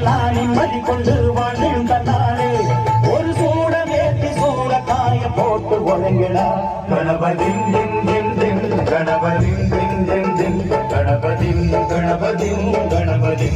எல்லாம் நிம்மதி கொண்டு வாழும் தன்னாலே ஒரு சூட வேட்டி சூட காய போட்டு ஒழுங்கிடா கணபதி கணபதி கணபதி கணபதி கணபதி